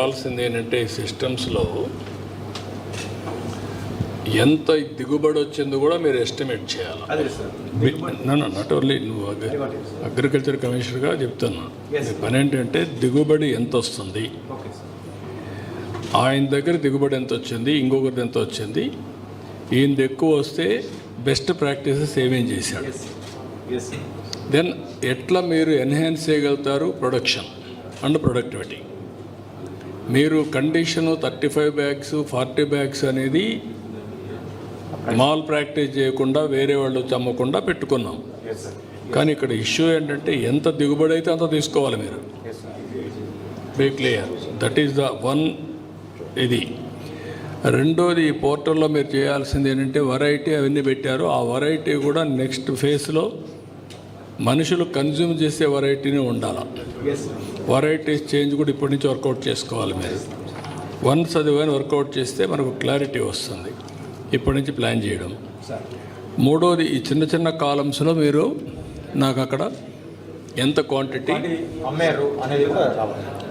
కావాల్సింది ఏంటంటే సిస్టమ్స్లో ఎంత దిగుబడి వచ్చిందో కూడా మీరు ఎస్టిమేట్ చేయాలి. నాట్ ఓన్లీ నువ్వు అగ్రికల్చర్ కమిషనర్గా చెప్తున్నా, మీ పని ఏంటంటే దిగుబడి ఎంత వస్తుంది, ఆయన దగ్గర దిగుబడి ఎంత వచ్చింది, ఇంకొకరిది ఎంత వచ్చింది, ఈయనది ఎక్కువ వస్తే బెస్ట్ ప్రాక్టీసెస్ ఏమేం చేశాడు, దెన్ ఎట్లా మీరు ఎన్హాన్స్ చేయగలుగుతారు ప్రొడక్షన్ అండ్ ప్రొడక్టివిటీ. మీరు కండిషను 35 బ్యాగ్స్ 40 బ్యాగ్స్ అనేది మాల్ ప్రాక్టీస్ చేయకుండా వేరే వాళ్ళు చమ్మకుండా పెట్టుకున్నాం. కానీ ఇక్కడ ఇష్యూ ఏంటంటే ఎంత దిగుబడి అయితే అంత తీసుకోవాలి మీరు. Be clear, that is the one. ఇది రెండోది, ఈ పోర్టల్లో మీరు చేయాల్సింది ఏంటంటే వెరైటీ అవన్నీ పెట్టారు, ఆ వెరైటీ కూడా నెక్స్ట్ ఫేజ్లో మనుషులు కన్జ్యూమ్ చేసే వెరైటీనే ఉండాలి. వెరైటీస్ చేంజ్ కూడా ఇప్పటి నుంచి వర్కౌట్ చేసుకోవాలి మీరు. వన్స్ అది వర్కౌట్ చేస్తే మనకు క్లారిటీ వస్తుంది, ఇప్పటి నుంచి ప్లాన్ చేయడం. మూడోది, ఈ చిన్న చిన్న కాలమ్స్లో మీరు నాకు అక్కడ ఎంత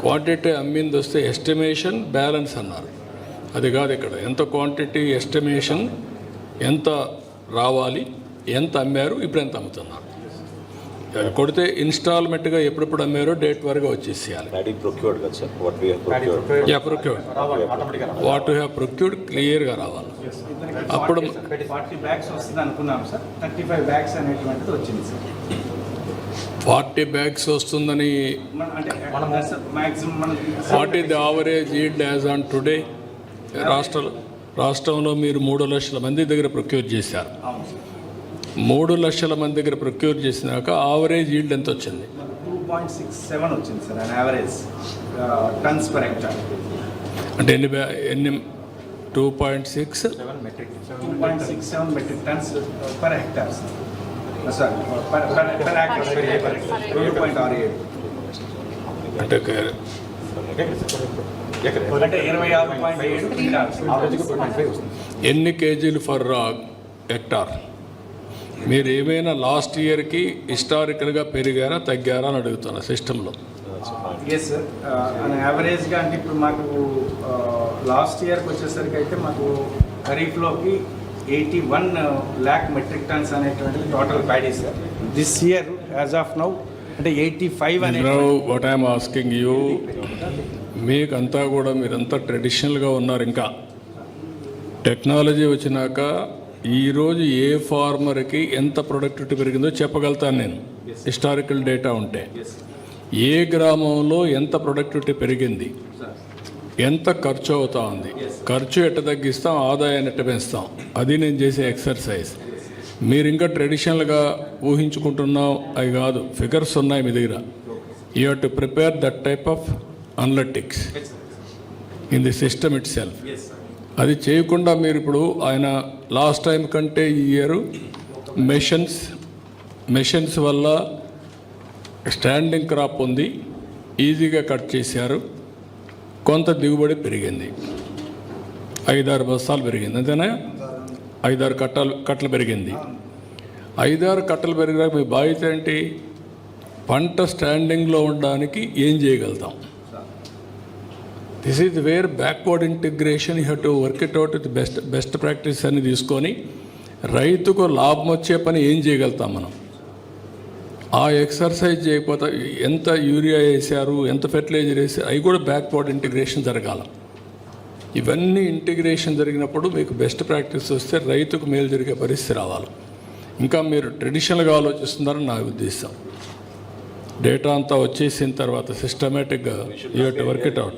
క్వాంటిటీ అమ్మింది వస్తే ఎస్టిమేషన్ బ్యాలెన్స్ అన్నారు, అది కాదు ఇక్కడ. ఎంత క్వాంటిటీ ఎస్టిమేషన్, ఎంత రావాలి, ఎంత అమ్మారు, ఇప్పుడు ఎంత అమ్ముతున్నారు కొడితే ఇన్స్టాల్మెంట్గా ఎప్పుడెప్పుడు అమ్మారో డేట్ వరకు వచ్చేసేయాలి. వాట్ యు హ్యావ్ ప్రొక్యూర్డ్ క్లియర్గా రావాలి. అప్పుడు 40 బ్యాగ్స్ వస్తుందని, what is the average yield as on today? రాష్ట్రంలో మీరు 3 లక్షల మంది దగ్గర ప్రొక్యూర్ చేశారు. 3 లక్షల మంది దగ్గర ప్రొక్యూర్ చేసినాక యావరేజ్ ఈల్డ్ ఎంత వచ్చింది? 2.67 వచ్చింది sir, average turns per hectare. అంటే ఎన్ని 2.67 metric tons per hectare sir, per hectare 2.68. అంటే 26.7. ఎన్ని కేజీలు ఫర్ హెక్టార్? మీరు ఏమైనా లాస్ట్ ఇయర్కి హిస్టారికల్గా పెరిగారా తగ్గారా అని అడుగుతున్నా సిస్టంలో. ఎస్ సార్, యావరేజ్గా అంటే ఇప్పుడు మాకు లాస్ట్ ఇయర్కి వచ్చేసరికి అయితే మాకు ఖరీఫ్లోకి 81 lakh మెట్రిక్ టన్స్ అనేటువంటిది total paddy sir. This year as of now అంటే 85 అనే. వాట్ ఐఎమ్ ఆస్కింగ్ యూ, మీకంతా కూడా మీరంతా ట్రెడిషనల్గా ఉన్నారు. ఇంకా టెక్నాలజీ వచ్చినాక ఈరోజు ఏ ఫార్మర్కి ఎంత ప్రొడక్టివిటీ పెరిగిందో చెప్పగలుగుతాను నేను, హిస్టారికల్ డేటా ఉంటే. ఏ గ్రామంలో ఎంత ప్రొడక్టివిటీ పెరిగింది, ఎంత ఖర్చు అవుతా ఉంది, ఖర్చు ఎట్ట తగ్గిస్తాం, ఆదాయాన్ని ఎట్ట పెంచుతాం, అది నేను చేసే ఎక్సర్సైజ్. మీరు ఇంకా ట్రెడిషనల్గా ఊహించుకుంటున్నాం అవి కాదు, ఫిగర్స్ ఉన్నాయి మీ దగ్గర. You have to prepare that type of analytics in the system it self. అది చేయకుండా మీరు ఇప్పుడు ఆయన లాస్ట్ టైం కంటే ఈ ఇయర్ మెషన్స్ వల్ల స్టాండింగ్ క్రాప్ ఉంది, ఈజీగా కట్ చేశారు, కొంత దిగుబడి పెరిగింది, 5-6 బస్తాలు పెరిగింది, అంతేనా? 5-6 కట్టలు పెరిగింది. 5-6 కట్టలు పెరిగినాక మీ బాధ్యత ఏంటి? పంట స్టాండింగ్లో ఉండడానికి ఏం చేయగలుగుతాం? This is where backward integration you have to work it out with best practice అని తీసుకొని రైతుకు లాభం వచ్చే పని ఏం చేయగలుగుతాం మనం. ఆ ఎక్సర్సైజ్ చేయకపోతే ఎంత యూరియా వేసారు, ఎంత ఫెర్టిలైజర్ వేసారు, అవి కూడా బ్యాక్వర్డ్ ఇంటిగ్రేషన్ జరగాలి. ఇవన్నీ ఇంటిగ్రేషన్ జరిగినప్పుడు మీకు బెస్ట్ ప్రాక్టీస్ వస్తే రైతుకు మేలు జరిగే పరిస్థితి రావాలి. ఇంకా మీరు ట్రెడిషనల్గా ఆలోచిస్తున్నారని నా ఉద్దేశం. డేటా అంతా వచ్చేసిన తర్వాత సిస్టమేటిక్గా you have to work it out.